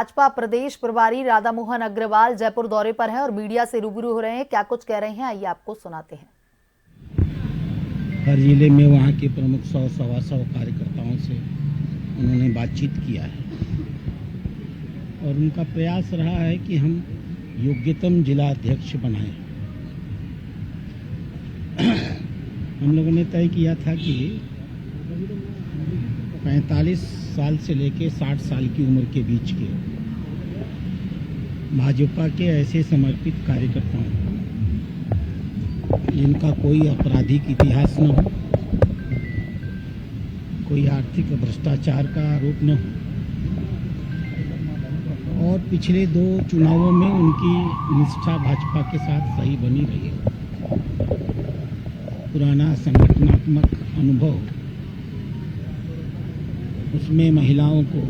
भाजपा प्रदेश प्रभारी राधा मोहन अग्रवाल जयपुर दौरे पर हैं और मीडिया से रूबरू हो रहे हैं। क्या कुछ कह रहे हैं, आइए आपको सुनाते हैं। हर जिले में वहाँ के प्रमुख 100-125 कार्यकर्ताओं से उन्होंने बातचीत किया है और उनका प्रयास रहा है कि हम योग्यतम जिला अध्यक्ष बनाएं। हम लोगों ने तय किया था कि 45 साल से लेकर 60 साल की उम्र के बीच के भाजपा के ऐसे समर्पित कार्यकर्ताओं जिनका कोई आपराधिक इतिहास न हो, कोई आर्थिक भ्रष्टाचार का आरोप न हो और पिछले 2 चुनावों में उनकी निष्ठा भाजपा के साथ सही बनी रही है, पुराना संगठनात्मक अनुभव, उसमें महिलाओं को,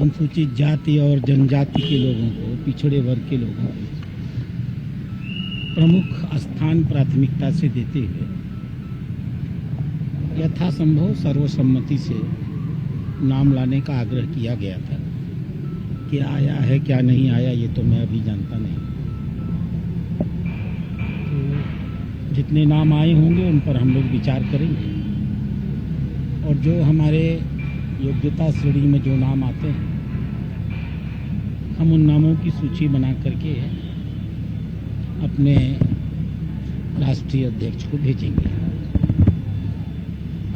अनुसूचित जाति और जनजाति के लोगों को, पिछड़े वर्ग के लोगों को प्रमुख स्थान प्राथमिकता से देते हुए यथासंभव सर्वसम्मति से नाम लाने का आग्रह किया गया था। क्या आया है क्या नहीं आया ये तो मैं अभी जानता नहीं। तो जितने नाम आए होंगे उन पर हम लोग विचार करेंगे और जो हमारे योग्यता श्रेणी में जो नाम आते हैं हम उन नामों की सूची बना करके अपने राष्ट्रीय अध्यक्ष को भेजेंगे।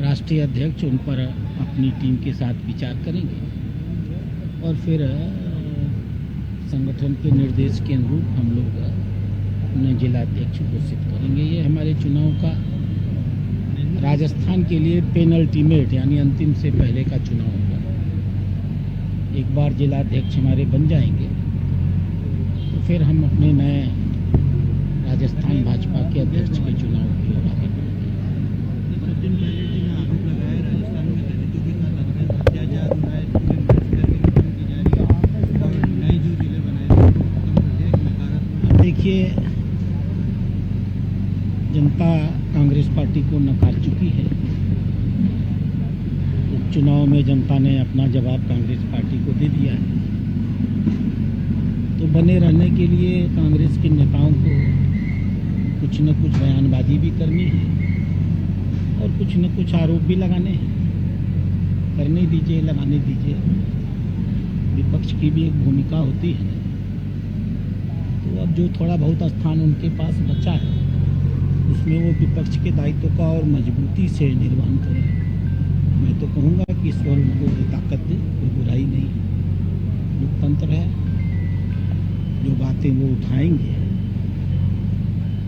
राष्ट्रीय अध्यक्ष उन पर अपनी टीम के साथ विचार करेंगे और फिर संगठन के निर्देश के अनुरूप हम लोग उन्हें जिला अध्यक्ष घोषित करेंगे। ये हमारे चुनाव का राजस्थान के लिए पेनल्टीमेट यानी अंतिम से पहले का चुनाव होगा। एक बार जिला अध्यक्ष हमारे बन जाएंगे तो फिर हम अपने नए राजस्थान भाजपा के अध्यक्ष के चुनाव की ओर आगे बढ़ेंगे। देखिए, जनता कांग्रेस पार्टी को नकार चुकी है। उपचुनाव में जनता ने अपना जवाब कांग्रेस पार्टी को दे दिया है। तो बने रहने के लिए कांग्रेस के नेताओं को कुछ न कुछ बयानबाजी भी करनी है और कुछ न कुछ आरोप भी लगाने हैं। करने दीजिए, लगाने दीजिए। विपक्ष की भी एक भूमिका होती है। तो अब जो थोड़ा बहुत स्थान उनके पास बचा है उसमें वो विपक्ष के दायित्व का और मजबूती से निर्वहन करें। मैं तो कहूँगा कि ईश्वर उनको ताकत दे, कोई बुराई नहीं है। लोकतंत्र है, जो बातें वो उठाएंगे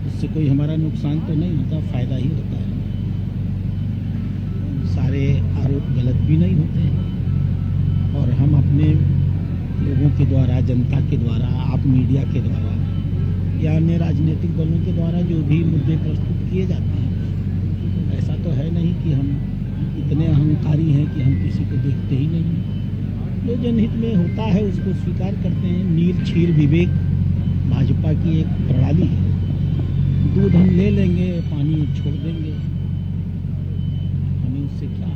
उससे कोई हमारा नुकसान तो नहीं होता, फायदा ही होता है। सारे आरोप गलत भी नहीं होते और हम अपने लोगों के द्वारा, जनता के द्वारा, आप मीडिया के द्वारा या अन्य राजनीतिक दलों के द्वारा जो भी मुद्दे प्रस्तुत किए जाते हैं, ऐसा तो है नहीं कि हम इतने अहंकारी हैं कि हम किसी को देखते ही नहीं। जो जनहित में होता है उसको स्वीकार करते हैं। नीर क्षीर विवेक भाजपा की एक प्रणाली है। दूध हम ले लेंगे, पानी छोड़ देंगे, हमें उससे क्या है।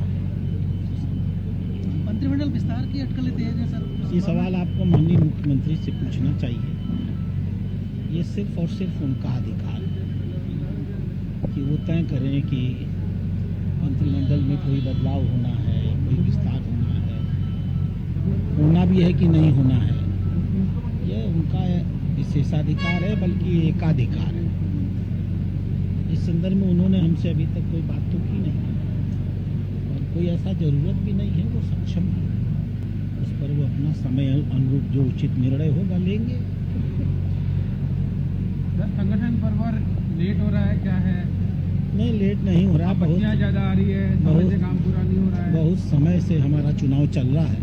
मंत्रिमंडल विस्तार की अटकलें तेज है सर। ये सवाल आपको माननीय मुख्यमंत्री से पूछना चाहिए। ये सिर्फ और सिर्फ उनका अधिकार है कि वो तय करें कि मंत्रिमंडल में कोई बदलाव होना है, कोई विस्तार होना है, होना भी है कि नहीं होना है। ये उनका विशेषाधिकार है, बल्कि एकाधिकार है। इस संदर्भ में उन्होंने हमसे अभी तक कोई बात तो की नहीं और कोई ऐसा जरूरत भी नहीं है। वो सक्षम है, उस पर वो अपना समय अनुरूप जो उचित निर्णय होगा लेंगे। संगठन पर लेट हो रहा है, क्या है? नहीं, लेट नहीं हो रहा। बहुत ज़्यादा आ रही है, समय से काम पूरा नहीं हो रहा है। बहुत समय से हमारा चुनाव चल रहा है।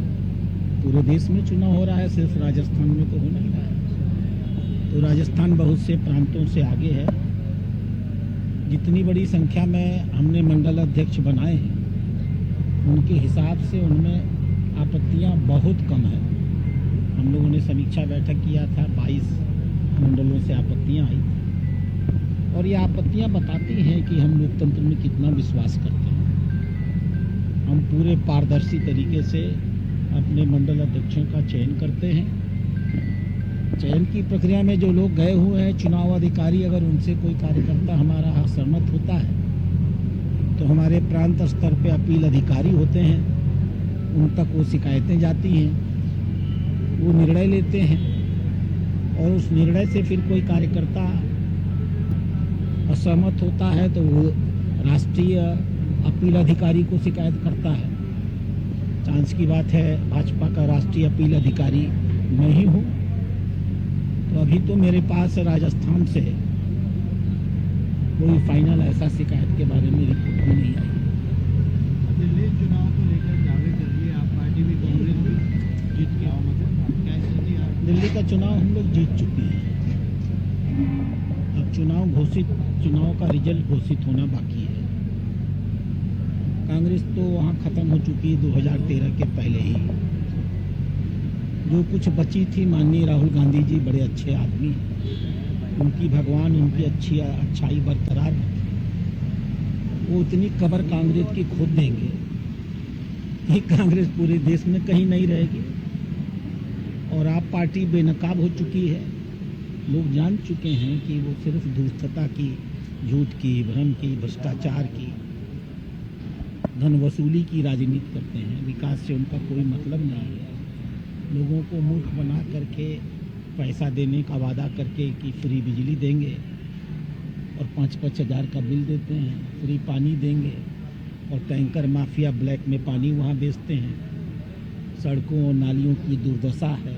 पूरे देश में चुनाव हो रहा है, सिर्फ राजस्थान में तो हो नहीं रहा है। तो राजस्थान बहुत से प्रांतों से आगे है। जितनी बड़ी संख्या में हमने मंडल अध्यक्ष बनाए हैं उनके हिसाब से उनमें आपत्तियां बहुत कम है। हम लोगों ने समीक्षा बैठक किया था, 22 मंडलों से आपत्तियां आई और ये आपत्तियां बताती हैं कि हम लोकतंत्र में कितना विश्वास करते हैं। हम पूरे पारदर्शी तरीके से अपने मंडल अध्यक्षों का चयन करते हैं। चयन की प्रक्रिया में जो लोग गए हुए हैं चुनाव अधिकारी, अगर उनसे कोई कार्यकर्ता हमारा असहमत होता है तो हमारे प्रांत स्तर पे अपील अधिकारी होते हैं, उन तक वो शिकायतें जाती हैं, वो निर्णय लेते हैं और उस निर्णय से फिर कोई कार्यकर्ता असहमत होता है तो वो राष्ट्रीय अपील अधिकारी को शिकायत करता है। चांस की बात है भाजपा का राष्ट्रीय अपील अधिकारी मैं ही हूँ। तो अभी तो मेरे पास राजस्थान से कोई फाइनल ऐसा शिकायत के बारे में रिपोर्ट भी नहीं आई। दिल्ली चुनाव को लेकर दावे कर दिए आप, पार्टी भी कांग्रेस भी जीत के आओ, मतलब क्या स्थिति है? दिल्ली का चुनाव हम लोग जीत चुके हैं। अब चुनाव का रिजल्ट घोषित होना बाकी है। कांग्रेस तो वहाँ खत्म हो चुकी है 2013 के पहले ही। जो कुछ बची थी, माननीय राहुल गांधी जी बड़े अच्छे आदमी, उनकी भगवान उनकी अच्छाई बरकरार रखे। वो इतनी कब्र कांग्रेस की खोद देंगे कि कांग्रेस पूरे देश में कहीं नहीं रहेगी और आप पार्टी बेनकाब हो चुकी है। लोग जान चुके हैं कि वो सिर्फ धूर्तता की, झूठ की, भ्रम की, भ्रष्टाचार की, धन वसूली की राजनीति करते हैं। विकास से उनका कोई मतलब नहीं है। लोगों को मूर्ख बना करके पैसा देने का वादा करके कि फ्री बिजली देंगे और 5-5 हज़ार का बिल देते हैं, फ्री पानी देंगे और टैंकर माफिया ब्लैक में पानी वहाँ बेचते हैं। सड़कों और नालियों की दुर्दशा है,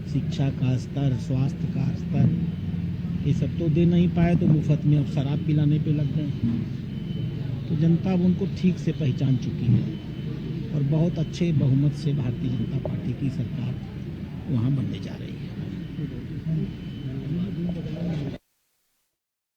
शिक्षा का स्तर, स्वास्थ्य का स्तर, ये सब तो दे नहीं पाए तो मुफ्त में अब शराब पिलाने पे लग गए। तो जनता अब उनको ठीक से पहचान चुकी है और बहुत अच्छे बहुमत से भारतीय जनता पार्टी की सरकार वहाँ बनने जा रही है।